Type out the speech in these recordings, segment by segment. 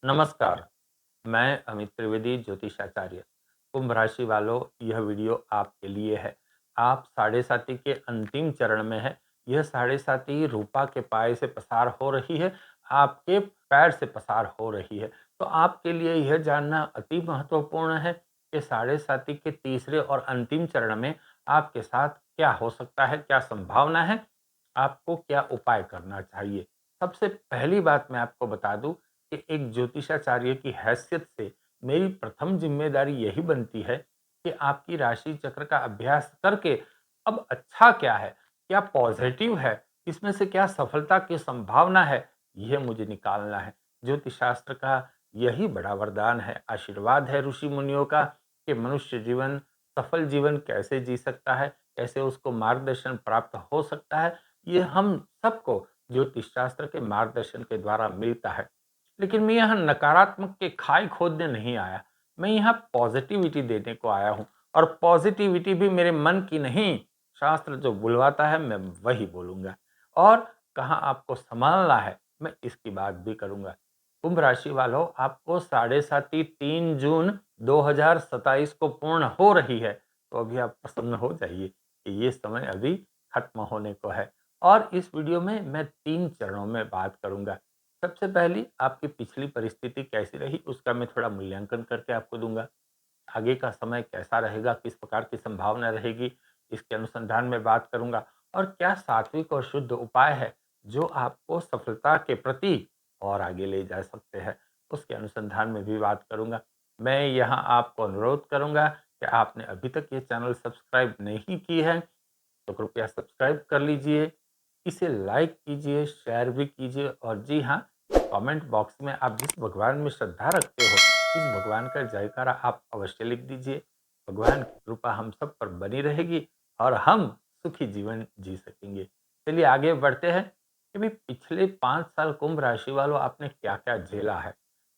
नमस्कार, मैं अमित त्रिवेदी ज्योतिषाचार्य। कुंभ राशि वालों, यह वीडियो आपके लिए है। आप साढ़े साथी के अंतिम चरण में है। यह साढ़े साथी रूपा के पाए से पसार हो रही है, आपके पैर से पसार हो रही है। तो आपके लिए यह जानना अति महत्वपूर्ण है कि साढ़े साथी के तीसरे और अंतिम चरण में आपके साथ क्या हो सकता है, क्या संभावना है, आपको क्या उपाय करना चाहिए। सबसे पहली बात मैं आपको बता दूं कि एक ज्योतिषाचार्य की हैसियत से मेरी प्रथम जिम्मेदारी यही बनती है कि आपकी राशि चक्र का अभ्यास करके अब अच्छा क्या है, क्या पॉजिटिव है, इसमें से क्या सफलता की संभावना है, यह मुझे निकालना है। ज्योतिष शास्त्र का यही बड़ा वरदान है, आशीर्वाद है ऋषि मुनियों का कि मनुष्य जीवन सफल जीवन कैसे जी सकता है, कैसे उसको मार्गदर्शन प्राप्त हो सकता है। ये हम सबको ज्योतिष शास्त्र के मार्गदर्शन के द्वारा मिलता है। लेकिन मैं यहाँ नकारात्मक के खाई खोदने नहीं आया, मैं यहाँ पॉजिटिविटी देने को आया हूँ। और पॉजिटिविटी भी मेरे मन की नहीं, शास्त्र जो बुलवाता है मैं वही बोलूँगा। और कहाँ आपको संभालना है, मैं इसकी बात भी करूँगा। कुंभ राशि वालों, आपको साढ़े साती 3 जून 2027 को पूर्ण हो रही है। तो अभी आप प्रसन्न हो जाइए कि ये समय अभी खत्म होने को है। और इस वीडियो में मैं 3 चरणों में बात करूँगा। सबसे पहली आपकी पिछली परिस्थिति कैसी रही, उसका मैं थोड़ा मूल्यांकन करके आपको दूंगा। आगे का समय कैसा रहेगा, किस प्रकार की संभावना रहेगी, इसके अनुसंधान में बात करूंगा। और क्या सात्विक और शुद्ध उपाय है जो आपको सफलता के प्रति और आगे ले जा सकते हैं, उसके अनुसंधान में भी बात करूंगा। मैं यहाँ आपको अनुरोध करूंगा कि आपने अभी तक ये चैनल सब्सक्राइब नहीं की है तो कृपया सब्सक्राइब कर लीजिए, इसे लाइक कीजिए, शेयर भी कीजिए। और जी हाँ, कमेंट बॉक्स में आप जिस भगवान में श्रद्धा रखते हो, इस भगवान का जयकारा आप अवश्य लिख दीजिए। भगवान की कृपा हम सब पर बनी रहेगी और हम सुखी जीवन जी सकेंगे। चलिए आगे बढ़ते हैं कि भाई पिछले 5 साल कुंभ राशि वालों आपने क्या क्या झेला है।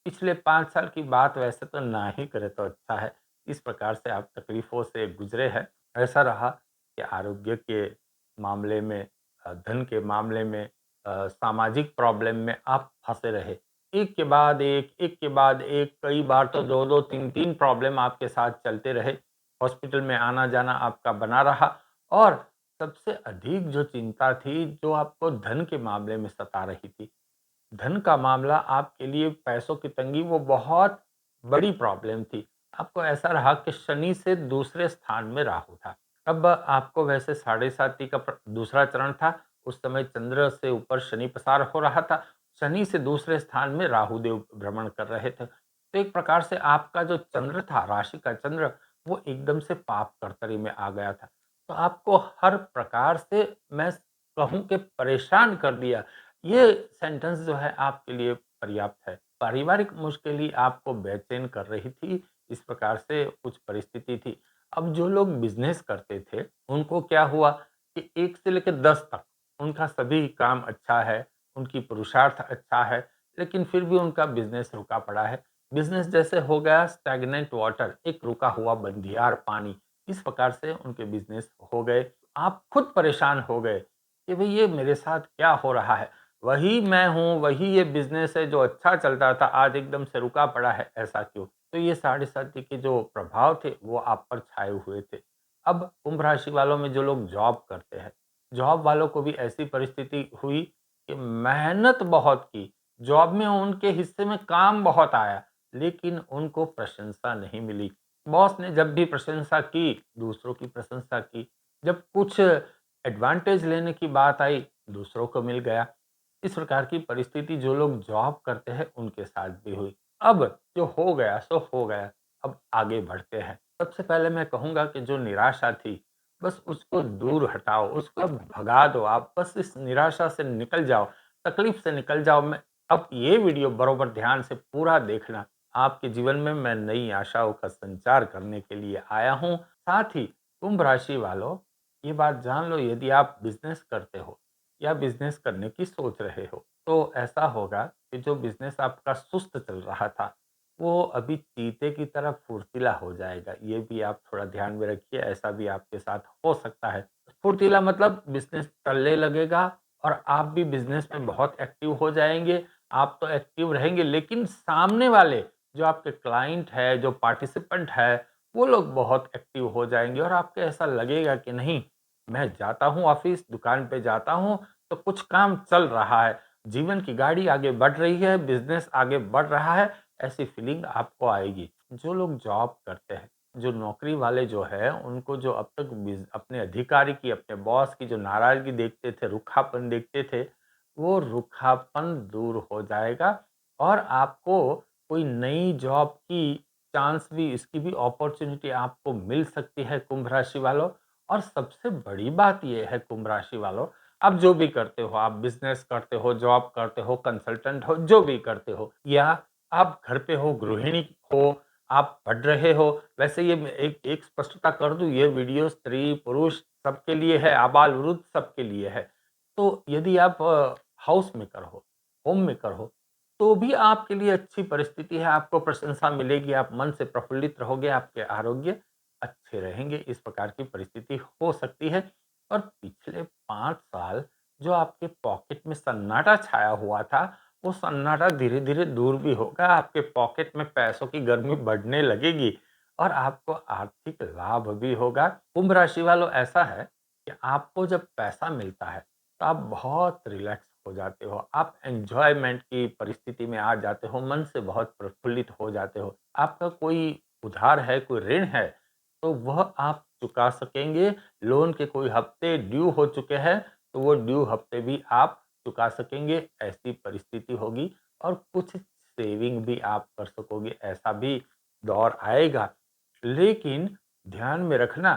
पिछले 5 साल की बात वैसे तो ना ही करे तो अच्छा है, इस प्रकार से आप तकलीफों से गुजरे हैं। ऐसा रहा कि आरोग्य के मामले में, धन के मामले में, सामाजिक प्रॉब्लम में आप फंसे रहे। एक के बाद एक, कई बार तो दो दो तीन तीन प्रॉब्लम आपके साथ चलते रहे। हॉस्पिटल में आना जाना आपका बना रहा। और सबसे अधिक जो चिंता थी, जो आपको धन के मामले में सता रही थी, धन का मामला आपके लिए, पैसों की तंगी, वो बहुत बड़ी प्रॉब्लम थी। आपको ऐसा रहा कि शनि से दूसरे स्थान में राहु था। अब आपको वैसे साढ़े साती का दूसरा चरण था, उस समय चंद्र से ऊपर शनि पसार हो रहा था, शनि से दूसरे स्थान में राहु देव भ्रमण कर रहे थे। तो एक प्रकार से आपका जो चंद्र था, राशि का चंद्र, वो एकदम से पाप कर्तरी में आ गया था। तो आपको हर प्रकार से, मैं कहूं कि परेशान कर दिया। ये सेंटेंस जो है आपके लिए पर्याप्त है। पारिवारिक मुश्किल आपको बेचैन कर रही थी, इस प्रकार से कुछ परिस्थिति थी। अब जो लोग बिजनेस करते थे, उनको क्या हुआ कि 1 से लेकर 10 तक उनका सभी काम अच्छा है, उनकी पुरुषार्थ अच्छा है, लेकिन फिर भी उनका बिजनेस रुका पड़ा है। बिजनेस जैसे हो गया स्टैग्नेंट वाटर, एक रुका हुआ बंधियार पानी। इस प्रकार से उनके बिजनेस हो गए। आप खुद परेशान हो गए कि भई ये मेरे साथ क्या हो रहा है? वही मैं हूँ, वही ये बिज़नेस है जो अच्छा चलता था, आज एकदम से रुका पड़ा है, ऐसा क्यों? तो ये साढ़े साती के जो प्रभाव थे, वो आप पर छाए हुए थे। अब कुंभ राशि वालों में जो लोग जॉब करते हैं, जॉब वालों को भी ऐसी परिस्थिति हुई कि मेहनत बहुत की, जॉब में उनके हिस्से में काम बहुत आया, लेकिन उनको प्रशंसा नहीं मिली। बॉस ने जब भी प्रशंसा की, दूसरों की प्रशंसा की। जब कुछ एडवांटेज लेने की बात आई, दूसरों को मिल गया। इस प्रकार की परिस्थिति जो लोग जॉब करते हैं उनके साथ भी हुई। अब जो हो गया सो हो गया, अब आगे बढ़ते हैं। सबसे पहले मैं कहूँगा कि जो निराशा थी, बस उसको दूर हटाओ, उसको भगा दो आप, बस इस निराशा से निकल जाओ, तकलीफ से निकल जाओ। मैं अब ये वीडियो बरोबर ध्यान से पूरा देखना, आपके जीवन में मैं नई आशाओं का संचार करने के लिए आया हूँ। साथ ही कुंभ राशि वालों, ये बात जान लो, यदि आप बिज़नेस करते हो या बिजनेस करने की सोच रहे हो, तो ऐसा होगा कि जो बिजनेस आपका सुस्त चल रहा था, वो अभी चीते की तरह फुर्तीला हो जाएगा। ये भी आप थोड़ा ध्यान में रखिए, ऐसा भी आपके साथ हो सकता है। फुर्तीला मतलब बिजनेस चलने लगेगा और आप भी बिजनेस में बहुत एक्टिव हो जाएंगे। आप तो एक्टिव रहेंगे, लेकिन सामने वाले जो आपके क्लाइंट है, जो पार्टिसिपेंट है, वो लोग बहुत एक्टिव हो जाएँगे और आपको ऐसा लगेगा कि नहीं, मैं जाता हूँ ऑफ़िस, दुकान पे जाता हूँ, तो कुछ काम चल रहा है, जीवन की गाड़ी आगे बढ़ रही है, बिज़नेस आगे बढ़ रहा है, ऐसी फीलिंग आपको आएगी। जो लोग जॉब करते हैं, जो नौकरी वाले जो है, उनको जो अब तक अपने अधिकारी की, अपने बॉस की जो नाराज़गी देखते थे, रूखापन देखते थे, वो रूखापन दूर हो जाएगा और आपको कोई नई जॉब की चांस भी, इसकी भी अपॉर्च्युनिटी आपको मिल सकती है कुंभ राशि वालों। और सबसे बड़ी बात ये है कुंभ राशि वालों, आप जो भी करते हो, आप बिज़नेस करते हो, जॉब करते हो, कंसल्टेंट हो, जो भी करते हो या आप घर पे हो, गृहिणी हो, आप पढ़ रहे हो, वैसे ये मैं एक एक स्पष्टता कर दूँ, ये वीडियो स्त्री, पुरुष सबके लिए है, आबाल-वृद्ध सबके लिए है। तो यदि आप हाउस मेकर हो, होम मेकर हो, तो भी आपके लिए अच्छी परिस्थिति है, आपको प्रशंसा मिलेगी, आप मन से प्रफुल्लित रहोगे, आपके आरोग्य अच्छे रहेंगे, इस प्रकार की परिस्थिति हो सकती है। और पिछले 5 साल जो आपके पॉकेट में सन्नाटा छाया हुआ था, वो सन्नाटा धीरे-धीरे दूर भी होगा, आपके पॉकेट में पैसों की गर्मी बढ़ने लगेगी और आपको आर्थिक लाभ भी होगा। कुंभ राशि वालों, ऐसा है कि आपको जब पैसा मिलता है, तो आप बहुत रिलैक्स हो जाते हो, आप एन्जॉयमेंट की परिस्थिति में आ जाते हो, मन से बहुत प्रफुल्लित हो जाते हो। आपका कोई उधार है, कोई ऋण है, तो वह आप चुका सकेंगे। लोन के कोई हफ्ते ड्यू हो चुके हैं, तो वो ड्यू हफ्ते भी आप चुका सकेंगे, ऐसी परिस्थिति होगी और कुछ सेविंग भी आप कर सकोगे, ऐसा भी दौर आएगा। लेकिन ध्यान में रखना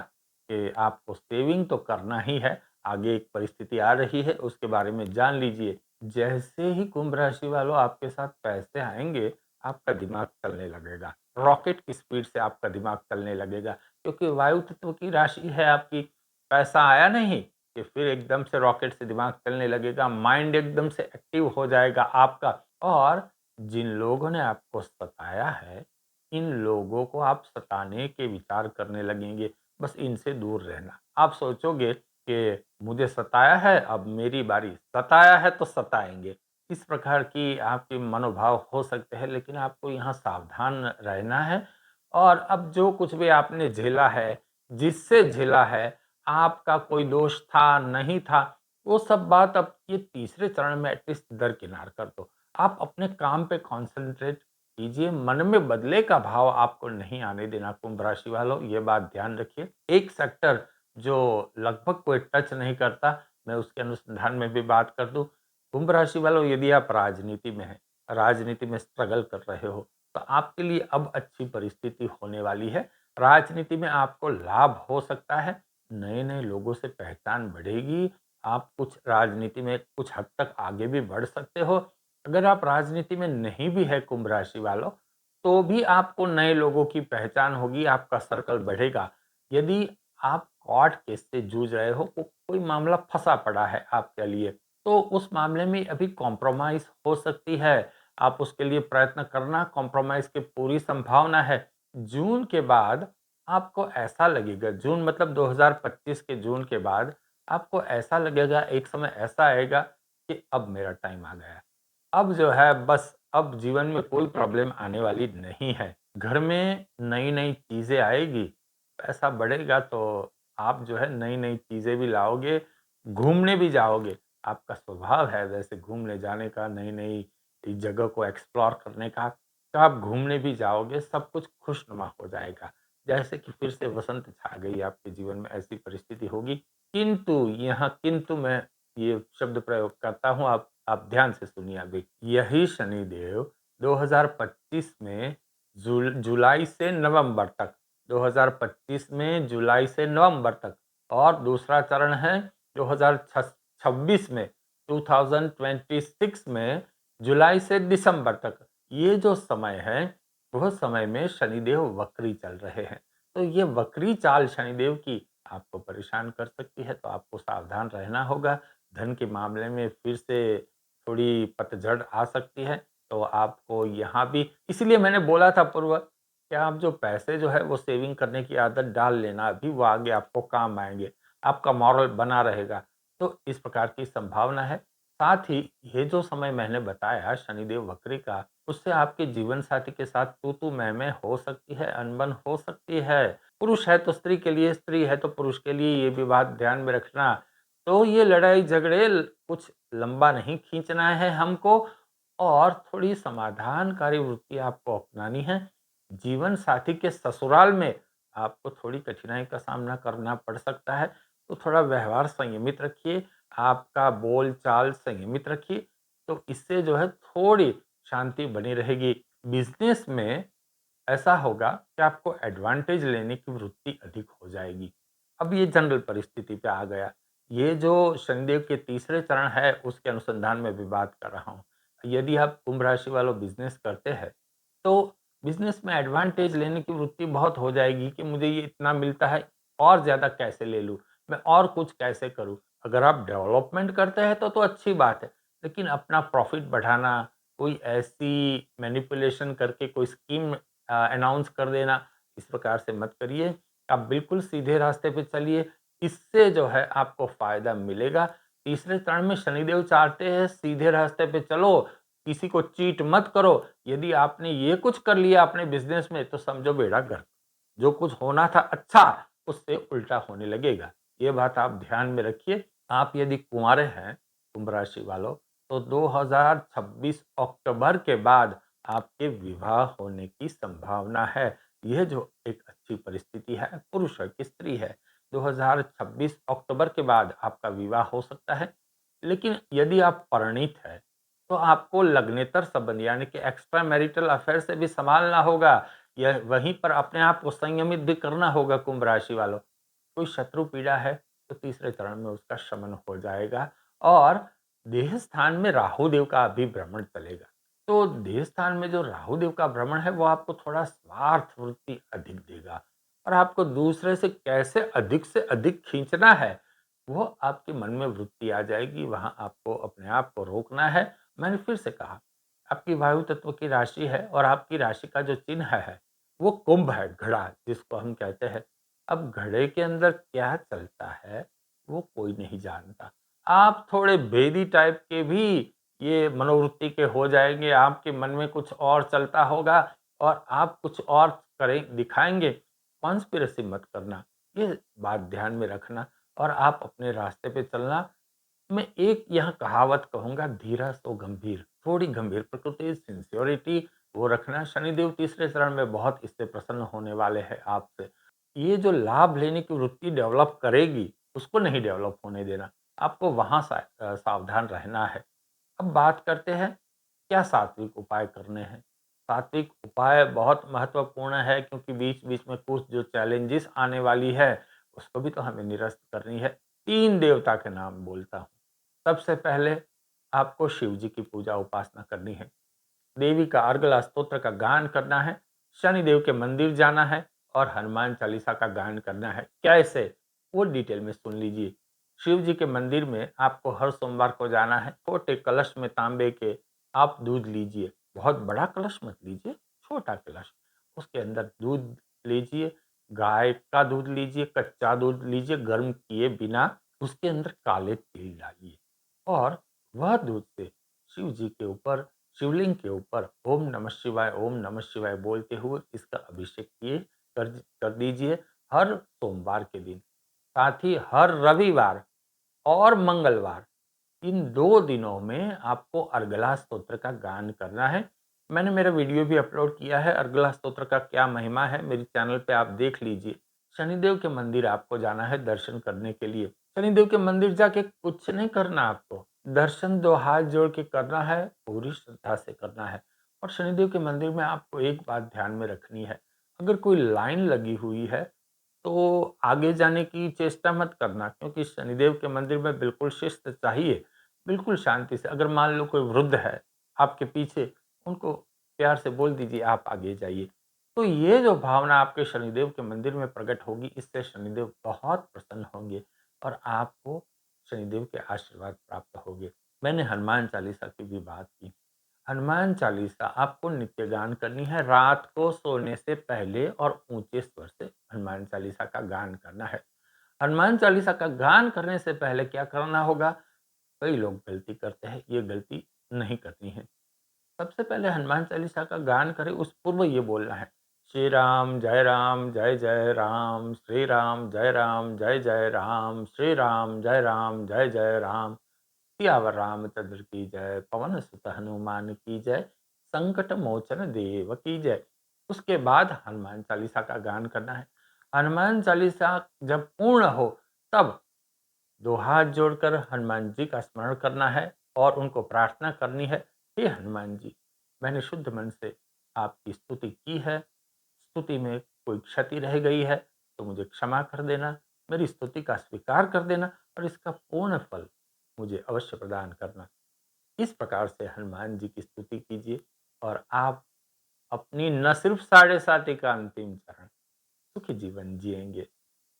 कि आपको सेविंग तो करना ही है, आगे एक परिस्थिति आ रही है, उसके बारे में जान लीजिए। जैसे ही कुंभ राशि वालों आपके साथ पैसे आएँगे, आपका दिमाग चलने लगेगा। रॉकेट की स्पीड से आपका दिमाग चलने लगेगा, क्योंकि वायु तत्व की राशि है आपकी। पैसा आया नहीं कि फिर एकदम से रॉकेट से दिमाग चलने लगेगा, माइंड एकदम से एक्टिव हो जाएगा आपका। और जिन लोगों ने आपको सताया है, इन लोगों को आप सताने के विचार करने लगेंगे, बस इनसे दूर रहना। आप सोचोगे कि मुझे सताया है, अब मेरी बारी, सताया है तो सताएँगे। इस प्रकार की आपके मनोभाव हो सकते हैं, लेकिन आपको यहाँ सावधान रहना है। और अब जो कुछ भी आपने झेला है, जिससे झेला है, आपका कोई दोष था, नहीं था, वो सब बात अब ये तीसरे चरण में एटलीस्ट दरकिनार कर दो। आप अपने काम पे कॉन्संट्रेट कीजिए, मन में बदले का भाव आपको नहीं आने देना कुंभ राशि वालों, ये बात ध्यान रखिए। एक सेक्टर जो लगभग कोई टच नहीं करता, मैं उसके अनुसंधान में भी बात कर दूँ। कुंभ राशि वालों, यदि आप राजनीति में हैं, राजनीति में स्ट्रगल कर रहे हो, तो आपके लिए अब अच्छी परिस्थिति होने वाली है। राजनीति में आपको लाभ हो सकता है, नए-नए लोगों से पहचान बढ़ेगी, आप कुछ राजनीति में कुछ हद तक आगे भी बढ़ सकते हो। अगर आप राजनीति में नहीं भी है कुंभ राशि वालों, तो भी आपको नए लोगों की पहचान होगी, आपका सर्कल बढ़ेगा। यदि आप कोर्ट केस से जूझ रहे हो, कोई मामला फँसा पड़ा है आपके लिए, तो उस मामले में अभी कॉम्प्रोमाइज़ हो सकती है। आप उसके लिए प्रयत्न करना, कॉम्प्रोमाइज़ की पूरी संभावना है। जून के बाद आपको ऐसा लगेगा, जून मतलब 2025 के जून के बाद आपको ऐसा लगेगा, एक समय ऐसा आएगा कि अब मेरा टाइम आ गया। अब जो है बस, अब जीवन में कोई प्रॉब्लम आने वाली नहीं है। घर में नई-नई चीज़ें आएगी, पैसा बढ़ेगा तो आप जो है नई-नई चीज़ें भी लाओगे, घूमने भी जाओगे। आपका स्वभाव है वैसे घूमने जाने का, नई-नई जगह को एक्सप्लोर करने का, तो आप घूमने भी जाओगे, सब कुछ खुशनुमा हो जाएगा। जैसे कि फिर से वसंत छा गई आपके जीवन में, ऐसी परिस्थिति होगी। किंतु यहाँ किंतु मैं ये शब्द प्रयोग करता हूँ, आप ध्यान से सुनिए अभी। यही शनिदेव 2025 में जुलाई से नवंबर तक, 2025 में जुलाई से नवंबर तक, और दूसरा चरण है 2026 में, 2026 में जुलाई से दिसंबर तक। ये जो समय है, वह समय में शनिदेव वक्री चल रहे हैं। तो ये वक्री चाल शनिदेव की आपको परेशान कर सकती है, तो आपको सावधान रहना होगा। धन के मामले में फिर से थोड़ी पतझड़ आ सकती है, तो आपको यहाँ भी, इसीलिए मैंने बोला था पूर्व कि आप जो पैसे जो है वो सेविंग करने की आदत डाल लेना, अभी वो आगे आपको काम आएँगे, आपका मोरल बना रहेगा। तो इस प्रकार की संभावना है। साथ ही ये जो समय मैंने बताया शनिदेव वक्री का, उससे आपके जीवन साथी के साथ तू-तू मैं-मैं हो सकती है, अनबन हो सकती है। पुरुष है तो स्त्री के लिए, स्त्री है तो पुरुष के लिए, ये भी बात ध्यान में रखना। तो ये लड़ाई झगड़े कुछ लंबा नहीं खींचना है हमको और थोड़ी समाधानकारी वृत्ति आपको अपनानी है। जीवन साथी के ससुराल में आपको थोड़ी कठिनाई का सामना करना पड़ सकता है, तो थोड़ा व्यवहार संयमित रखिए, आपका बोल-चाल संयमित रखिए, तो इससे जो है थोड़ी शांति बनी रहेगी। बिज़नेस में ऐसा होगा कि आपको एडवांटेज लेने की वृत्ति अधिक हो जाएगी। अब ये जनरल परिस्थिति पे आ गया। ये जो शनिदेव के तीसरे चरण है, उसके अनुसंधान में भी बात कर रहा हूँ। यदि आप कुंभ राशि वालों बिज़नेस करते हैं, तो बिज़नेस में एडवांटेज लेने की वृत्ति बहुत हो जाएगी कि मुझे ये इतना मिलता है, और ज़्यादा कैसे ले लूँ? मैं और कुछ कैसे करूँ? अगर आप डेवलपमेंट करते हैं तो अच्छी बात है, लेकिन अपना प्रॉफ़िट बढ़ाना, कोई ऐसी मैनिपुलेशन करके कोई स्कीम अनाउंस कर देना, इस प्रकार से मत करिए। आप बिल्कुल सीधे रास्ते पे चलिए, इससे जो है आपको फ़ायदा मिलेगा। तीसरे चरण में शनिदेव चाहते हैं सीधे रास्ते पे चलो, किसी को चीट मत करो। यदि आपने ये कुछ कर लिया अपने बिज़नेस में तो समझो बेड़ा गर्क। जो कुछ होना था अच्छा, उससे उल्टा होने लगेगा। ये बात आप ध्यान में रखिए। आप यदि कुँवारे हैं, कुंभ राशि वालों, तो 2026 अक्टूबर के बाद आपके विवाह होने की संभावना है। यह जो एक अच्छी परिस्थिति है, पुरुष है कि स्त्री है, 2026 अक्टूबर के बाद आपका विवाह हो सकता है। लेकिन यदि आप परिणीत हैं, तो आपको लग्नेतर संबंध यानी कि एक्स्ट्रा मैरिटल अफेयर से भी संभालना होगा। यह वहीं पर अपने आप को संयमित भी करना होगा कुंभ राशि वालों। कोई शत्रु पीड़ा है, तो तीसरे चरण में उसका शमन हो जाएगा और देह स्थान में राहु देव का भी भ्रमण चलेगा। तो देह स्थान में जो राहु देव का भ्रमण है वो आपको थोड़ा स्वार्थ वृत्ति अधिक देगा और आपको दूसरे से अधिक खींचना है, वो आपके मन में वृत्ति आ जाएगी। वहां आपको अपने आप को रोकना है। मैंने फिर से कहा, आपकी वायु तत्व की राशि है और आपकी राशि का जो चिन्ह है वो कुंभ है, घड़ा जिसको हम कहते हैं। अब घड़े के अंदर क्या चलता है वो कोई नहीं जानता। आप थोड़े भेदी टाइप के भी ये मनोवृत्ति के हो जाएँगे, आपके मन में कुछ और चलता होगा और आप कुछ और करें दिखाएँगे। कॉन्स्पिरेसी मत करना, ये बात ध्यान में रखना और आप अपने रास्ते पे चलना। मैं एक यहाँ कहावत कहूँगा, धीरा सो गंभीर, थोड़ी गंभीर प्रकृति, सिंसियोरिटी वो रखना। शनिदेव तीसरे चरण में बहुत इससे प्रसन्न होने वाले हैं आपसे। ये जो लाभ लेने की वृत्ति डेवलप करेगी, उसको नहीं डेवलप होने देना। आपको वहाँ सावधान रहना है। अब बात करते हैं क्या सात्विक उपाय करने हैं। सात्विक उपाय बहुत महत्वपूर्ण है क्योंकि बीच-बीच में कुछ जो चैलेंजेस आने वाली है, उसको भी तो हमें निरस्त करनी है। 3 देवता के नाम बोलता हूँ। सबसे पहले आपको शिव जी की पूजा उपासना करनी है। देवी का अर्गला स्तोत्र का गान करना है, शनिदेव के मंदिर जाना है और हनुमान चालीसा का गान करना है। कैसे? वो डिटेल में सुन लीजिए। शिव जी के मंदिर में आपको हर सोमवार को जाना है। छोटे कलश में तांबे के आप दूध लीजिए। बहुत बड़ा कलश मत लीजिए, छोटा कलश। उसके अंदर दूध लीजिए, गाय का दूध लीजिए, कच्चा दूध लीजिए गर्म किए बिना। उसके अंदर काले तिल डालिए और वह दूध से शिव जी के ऊपर, शिवलिंग के ऊपर ओम नमः शिवाय बोलते हुए इसका अभिषेक किए कर कर दीजिए हर सोमवार के दिन। साथ ही हर रविवार और मंगलवार, इन 2 दिनों में आपको अर्गला स्तोत्र का गान करना है। मैंने मेरा वीडियो भी अपलोड किया है, अर्गला स्तोत्र का क्या महिमा है, मेरे चैनल पे आप देख लीजिए। शनिदेव के मंदिर आपको जाना है दर्शन करने के लिए। शनिदेव के मंदिर जाके कुछ नहीं करना आपको, दर्शन 2 हाथ जोड़ के करना है, पूरी श्रद्धा से करना है। और शनिदेव के मंदिर में आपको एक बात ध्यान में रखनी है, अगर कोई लाइन लगी हुई है तो आगे जाने की चेष्टा मत करना क्योंकि शनिदेव के मंदिर में बिल्कुल शिस्त चाहिए, बिल्कुल शांति से। अगर मान लो कोई वृद्ध है आपके पीछे, उनको प्यार से बोल दीजिए आप आगे जाइए। तो ये जो भावना आपके शनिदेव के मंदिर में प्रकट होगी, इससे शनिदेव बहुत प्रसन्न होंगे और आपको शनिदेव के आशीर्वाद प्राप्त होंगे। मैंने हनुमान चालीसा की भी बात की। हनुमान चालीसा आपको नित्य गान करनी है। रात को सोने से पहले और ऊंचे स्वर से हनुमान चालीसा का गान करना है। हनुमान चालीसा का गान करने से पहले क्या करना होगा? कई लोग गलती करते हैं, ये गलती नहीं करनी है। सबसे पहले हनुमान चालीसा का गान करें उस पूर्व ये बोलना है, श्री राम जय जय राम, श्री राम जय राम, श्री राम जय जय राम, सियावर रामचंद्र की जय, पवन सुत हनुमान की जय, संकट मोचन देव की जय। उसके बाद हनुमान चालीसा का गान करना है। हनुमान चालीसा जब पूर्ण हो तब दो हाथ जोड़कर हनुमान जी का स्मरण करना है और उनको प्रार्थना करनी है, हे हनुमान जी, मैंने शुद्ध मन से आपकी स्तुति की है, स्तुति में कोई क्षति रह गई है तो मुझे क्षमा कर देना, मेरी स्तुति का स्वीकार कर देना और इसका पूर्ण फल मुझे अवश्य प्रदान करना। इस प्रकार से हनुमान जी की स्तुति कीजिए और आप अपनी न सिर्फ साढ़े साथी का अंतिम चरण, सुखी जीवन जिएंगे।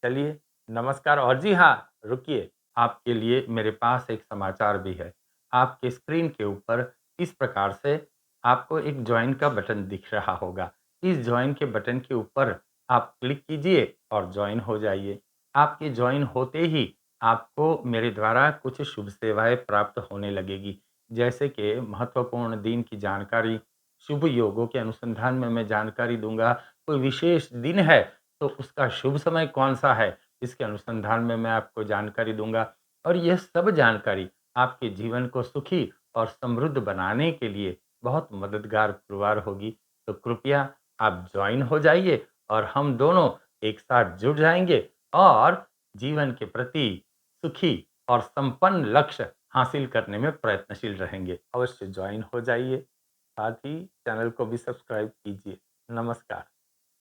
चलिए, नमस्कार। और जी हाँ, रुकिए, आपके लिए मेरे पास एक समाचार भी है। आपके स्क्रीन के ऊपर इस प्रकार से आपको एक जॉइन का बटन दिख रहा होगा। इस जॉइन के बटन के ऊपर आप क्लिक कीजिए और जॉइन हो जाइए। आपके जॉइन होते ही आपको मेरे द्वारा कुछ शुभ सेवाएँ प्राप्त होने लगेगी। जैसे कि महत्वपूर्ण दिन की जानकारी, शुभ योगों के अनुसंधान में मैं जानकारी दूँगा। कोई विशेष दिन है तो उसका शुभ समय कौन-सा है, इसके अनुसंधान में मैं आपको जानकारी दूँगा और यह सब जानकारी आपके जीवन को सुखी और समृद्ध बनाने के लिए बहुत मददगार पुरवार होगी। तो कृपया आप जॉइन हो जाइए और हम दोनों एक साथ जुड़ जाएँगे और जीवन के प्रति सुखी और संपन्न लक्ष्य हासिल करने में प्रयत्नशील रहेंगे। अवश्य जॉइन हो जाइए, साथ ही चैनल को भी सब्सक्राइब कीजिए। नमस्कार।